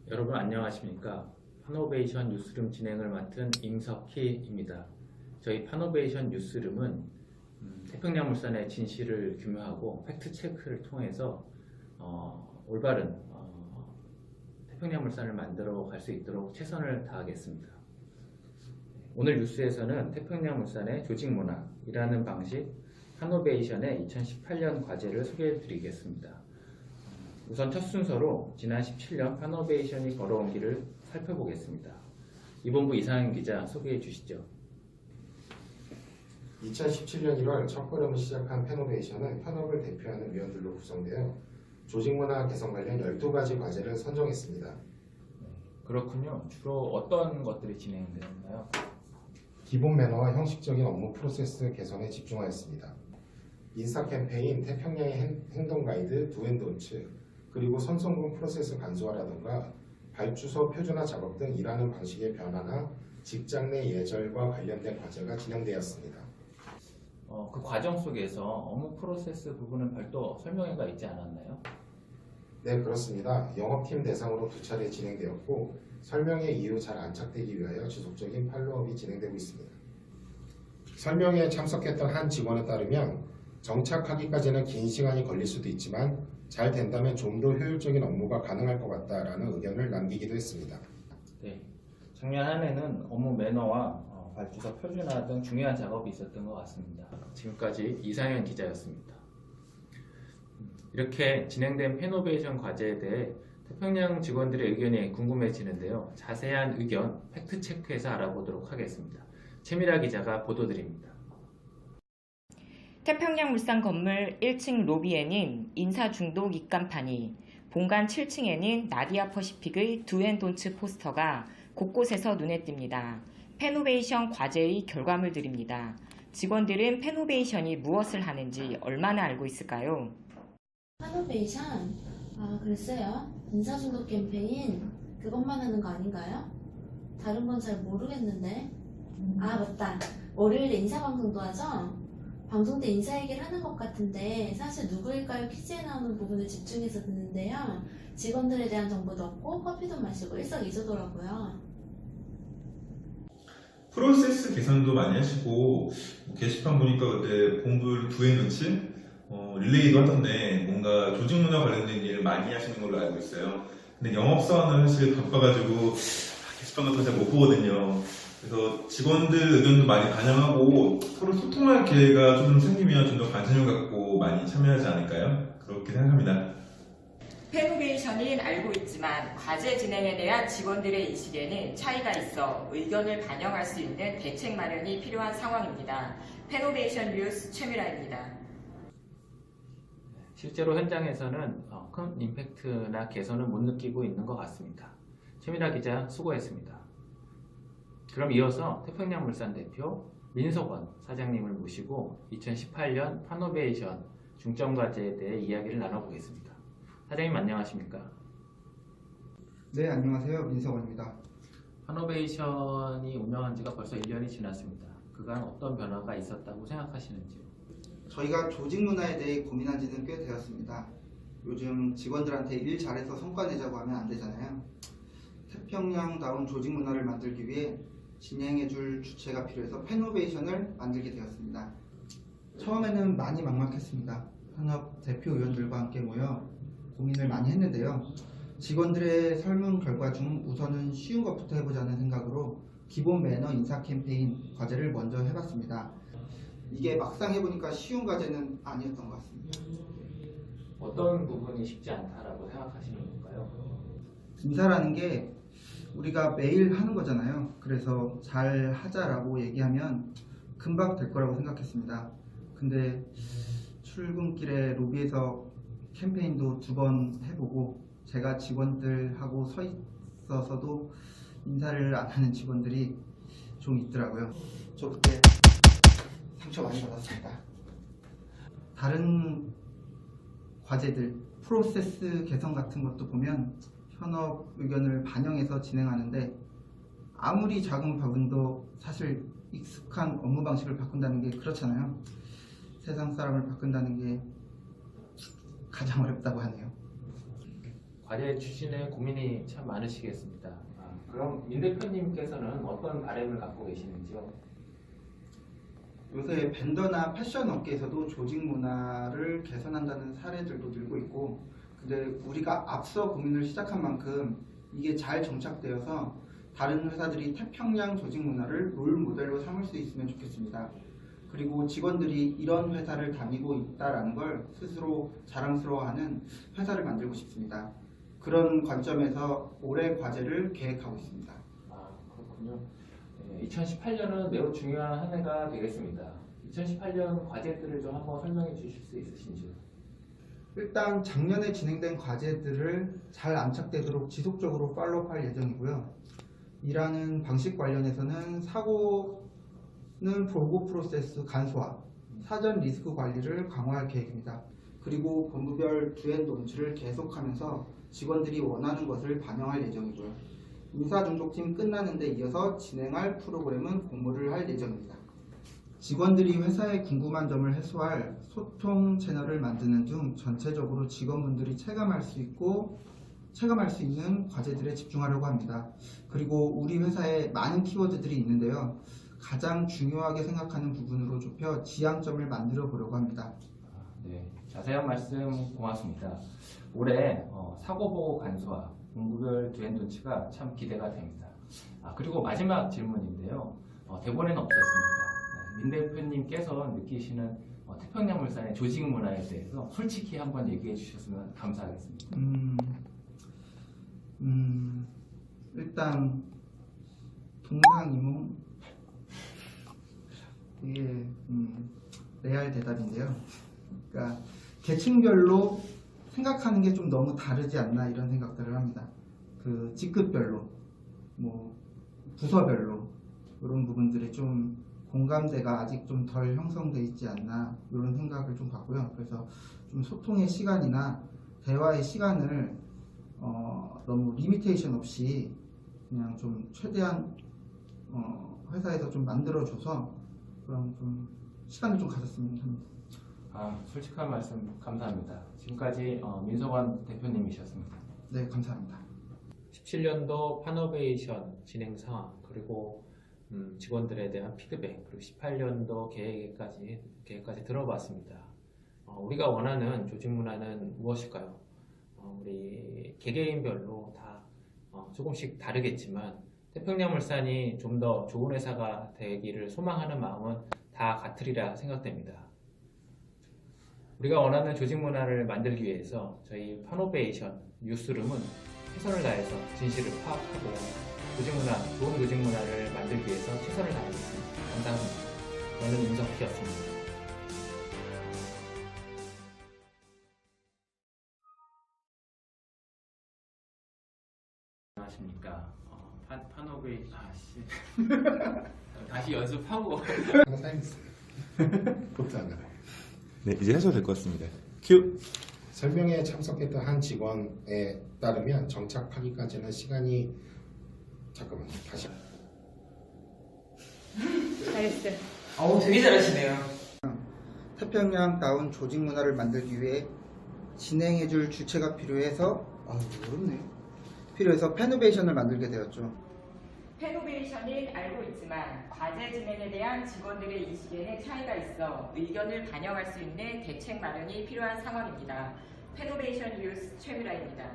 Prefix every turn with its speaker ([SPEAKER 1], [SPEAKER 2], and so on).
[SPEAKER 1] 여러분 안녕하십니까? 파노베이션 뉴스룸 진행을 맡은 임석희입니다. 저희 파노베이션 뉴스룸은 태평양물산의 진실을 규명하고 팩트체크를 통해서 올바른 태평양물산을 만들어 갈 수 있도록 최선을 다하겠습니다. 오늘 뉴스에서는 태평양물산의 조직문화이라는 방식 파노베이션의 2018년 과제를 소개해 드리겠습니다. 우선 첫 순서로 지난 17년 파노베이션이 걸어온 길을 살펴보겠습니다. 이본부 이상현 기자 소개해 주시죠.
[SPEAKER 2] 2017년 1월 첫걸음을 시작한 파노베이션은 현업을 대표하는 위원들로 구성되어 조직문화 개선 관련 12가지 과제를 선정했습니다.
[SPEAKER 1] 그렇군요. 주로 어떤 것들이 진행되었나요?
[SPEAKER 2] 기본 매너와 형식적인 업무 프로세스 개선에 집중하였습니다. 인사 캠페인, 태평양의 행동 가이드, 두앤돈츠, 그리고 선성분 프로세스 간소화라든가 발주서 표준화 작업 등 일하는 방식의 변화나 직장 내 예절과 관련된 과제가 진행되었습니다.
[SPEAKER 1] 그 과정 속에서 업무 프로세스 부분은 별도 설명회가 있지 않았나요?
[SPEAKER 2] 네, 그렇습니다. 영업팀 대상으로 2차례 진행되었고 설명회 이후 잘 안착되기 위하여 지속적인 팔로업이 진행되고 있습니다. 설명회에 참석했던 한 직원에 따르면 정착하기까지는 긴 시간이 걸릴 수도 있지만 잘 된다면 좀 더 효율적인 업무가 가능할 것 같다라는 의견을 남기기도 했습니다.
[SPEAKER 1] 네, 작년 한 해는 업무 매너와 발주서 표준화 등 중요한 작업이 있었던 것 같습니다. 지금까지 이상현 기자였습니다. 이렇게 진행된 파노베이션 과제에 대해 태평양 직원들의 의견이 궁금해지는데요. 자세한 의견 팩트체크해서 알아보도록 하겠습니다. 최미라 기자가 보도드립니다.
[SPEAKER 3] 태평양물산 건물 1층 로비에는 인사중독 입간판이, 본관 7층에는 나디아 퍼시픽의 두앤돈츠 포스터가 곳곳에서 눈에 띕니다. 파노베이션 과제의 결과물들입니다. 직원들은 파노베이션이 무엇을 하는지 얼마나 알고 있을까요?
[SPEAKER 4] 파노베이션? 글쎄요. 인사중독 캠페인 그것만 하는 거 아닌가요? 다른 건 잘 모르겠는데. 맞다. 월요일에 인사방송도 하죠? 방송 때 인사 얘기를 하는 것 같은데 사실 누구일까요? 퀴즈에 나오는 부분을 집중해서 듣는데요. 직원들에 대한 정보도 얻고 커피도 마시고 일석이조더라고요.
[SPEAKER 5] 프로세스 개선도 많이 하시고 게시판 보니까 그때 본부 두앤돈츠 릴레이도 하던데 뭔가 조직문화 관련된 일을 많이 하시는 걸로 알고 있어요. 근데 영업사원은 사실 바빠가지고 게시판 같은 거 잘 못 보거든요. 그래서 직원들 의견도 많이 반영하고 서로 소통할 기회가 좀 생기면 좀 더 관심을 갖고 많이 참여하지 않을까요? 그렇게 생각합니다.
[SPEAKER 3] 파노베이션은 알고 있지만 과제 진행에 대한 직원들의 인식에는 차이가 있어 의견을 반영할 수 있는 대책 마련이 필요한 상황입니다. 파노베이션 뉴스 최미라입니다.
[SPEAKER 1] 실제로 현장에서는 큰 임팩트나 개선을 못 느끼고 있는 것 같습니다. 최미라 기자 수고했습니다. 그럼 이어서 태평양물산 대표 민석원 사장님을 모시고 2018년 파노베이션 중점과제에 대해 이야기를 나눠보겠습니다. 사장님 안녕하십니까?
[SPEAKER 6] 네, 안녕하세요. 민석원입니다.
[SPEAKER 1] 파노베이션이 운영한 지가 벌써 1년이 지났습니다. 그간 어떤 변화가 있었다고 생각하시는지요?
[SPEAKER 6] 저희가 조직 문화에 대해 고민한 지는 꽤 되었습니다. 요즘 직원들한테 일 잘해서 성과 내자고 하면 안 되잖아요. 태평양다운 조직 문화를 만들기 위해 진행해줄 주체가 필요해서 파노베이션을 만들게 되었습니다. 처음에는 많이 막막했습니다. 현업 대표 의원들과 함께 모여 고민을 많이 했는데요. 직원들의 설문 결과 중 우선은 쉬운 것부터 해보자는 생각으로 기본 매너 인사 캠페인 과제를 먼저 해봤습니다. 이게 막상 해보니까 쉬운 과제는 아니었던 것 같습니다.
[SPEAKER 1] 어떤 부분이 쉽지 않다라고 생각하시는 건가요?
[SPEAKER 6] 인사라는 게 우리가 매일 하는 거잖아요. 그래서 잘 하자라고 얘기하면 금방 될 거라고 생각했습니다. 근데 출근길에 로비에서 캠페인도 2번 해보고 제가 직원들하고 서 있어서도 인사를 안 하는 직원들이 좀 있더라고요. 저 그때 상처 많이 받았습니다. 다른 과제들, 프로세스 개선 같은 것도 보면 현업 의견을 반영해서 진행하는데 아무리 작은 부분도 사실 익숙한 업무 방식을 바꾼다는 게 그렇잖아요. 세상 사람을 바꾼다는 게 가장 어렵다고 하네요.
[SPEAKER 1] 과제 추진에 고민이 참 많으시겠습니다. 그럼 민 대표님께서는 어떤 바람을 갖고 계시는지요?
[SPEAKER 6] 요새 벤더나 패션 업계에서도 조직 문화를 개선한다는 사례들도 늘고 있고, 근데 우리가 앞서 고민을 시작한 만큼 이게 잘 정착되어서 다른 회사들이 태평양 조직 문화를 롤 모델로 삼을 수 있으면 좋겠습니다. 그리고 직원들이 이런 회사를 다니고 있다라는 걸 스스로 자랑스러워하는 회사를 만들고 싶습니다. 그런 관점에서 올해 과제를 계획하고 있습니다.
[SPEAKER 1] 그렇군요. 2018년은 매우 중요한 한 해가 되겠습니다. 2018년 과제들을 좀 한번 설명해 주실 수 있으신지요?
[SPEAKER 6] 일단 작년에 진행된 과제들을 잘 안착되도록 지속적으로 팔로우할 예정이고요. 일하는 방식 관련해서는 사고는 보고 프로세스 간소화, 사전 리스크 관리를 강화할 계획입니다. 그리고 본부별 두앤돈츠를 계속하면서 직원들이 원하는 것을 반영할 예정이고요. 인사중독팀 끝나는 데 이어서 진행할 프로그램은 공모를 할 예정입니다. 직원들이 회사에 궁금한 점을 해소할 소통 채널을 만드는 등 전체적으로 직원분들이 체감할 수 있는 과제들에 집중하려고 합니다. 그리고 우리 회사에 많은 키워드들이 있는데요. 가장 중요하게 생각하는 부분으로 좁혀 지향점을 만들어 보려고 합니다.
[SPEAKER 1] 네, 자세한 말씀 고맙습니다. 올해 사고보고 간소화, 본부별 두앤돈츠가 참 기대가 됩니다. 그리고 마지막 질문인데요. 대본에는 없었습니다. 민 대표님께서 느끼시는 태평양물산의 조직 문화에 대해서 솔직히 한번 얘기해 주셨으면 감사하겠습니다.
[SPEAKER 6] 일단 동상이몽 이게 레알 대답인데요. 그러니까 계층별로 생각하는 게 좀 너무 다르지 않나 이런 생각들을 합니다. 그 직급별로, 뭐 부서별로 이런 부분들이 좀 공감대가 아직 좀 덜 형성돼 있지 않나 이런 생각을 좀 갖고요. 그래서 좀 소통의 시간이나 대화의 시간을 너무 리미테이션 없이 그냥 좀 최대한 회사에서 좀 만들어줘서 그런 좀 시간을 좀 가졌으면 합니다.
[SPEAKER 1] 솔직한 말씀 감사합니다. 지금까지 민석원 대표님이셨습니다.
[SPEAKER 6] 네, 감사합니다.
[SPEAKER 1] 17년도 파노베이션 진행 상황, 그리고 직원들에 대한 피드백, 그리고 18년도 계획까지 들어봤습니다. 우리가 원하는 조직 문화는 무엇일까요? 우리 개개인별로 다 조금씩 다르겠지만 태평양물산이 좀 더 좋은 회사가 되기를 소망하는 마음은 다 같으리라 생각됩니다. 우리가 원하는 조직 문화를 만들기 위해서 저희 파노베이션 뉴스룸은 최선을 다해서 진실을 파악하고 좋은 조직 문화를 만들기 위해서 최선을 다하겠습니다. 감사합니다. 저는 임석희였습니다. 안녕하십니까. 다시 연습하고
[SPEAKER 2] 하나 사인했어요. 그것도 안 나가요.
[SPEAKER 5] 네, 이제 하셔도 될 것 같습니다. 큐!
[SPEAKER 2] 설명에 참석했던 한 직원에 따르면 정착하기까지는 시간이 잠깐만요. 다시.
[SPEAKER 3] 잘했어요.
[SPEAKER 6] 되게 잘하시네요. 태평양다운 조직 문화를 만들기 위해 진행해줄 주체가 필요해서 패노베이션을 만들게 되었죠.
[SPEAKER 3] 페노베이션은 알고 있지만 과제 진행에 대한 직원들의 인식에는 차이가 있어 의견을 반영할 수 있는 대책 마련이 필요한 상황입니다. 페노베이션 뉴스 최미라입니다.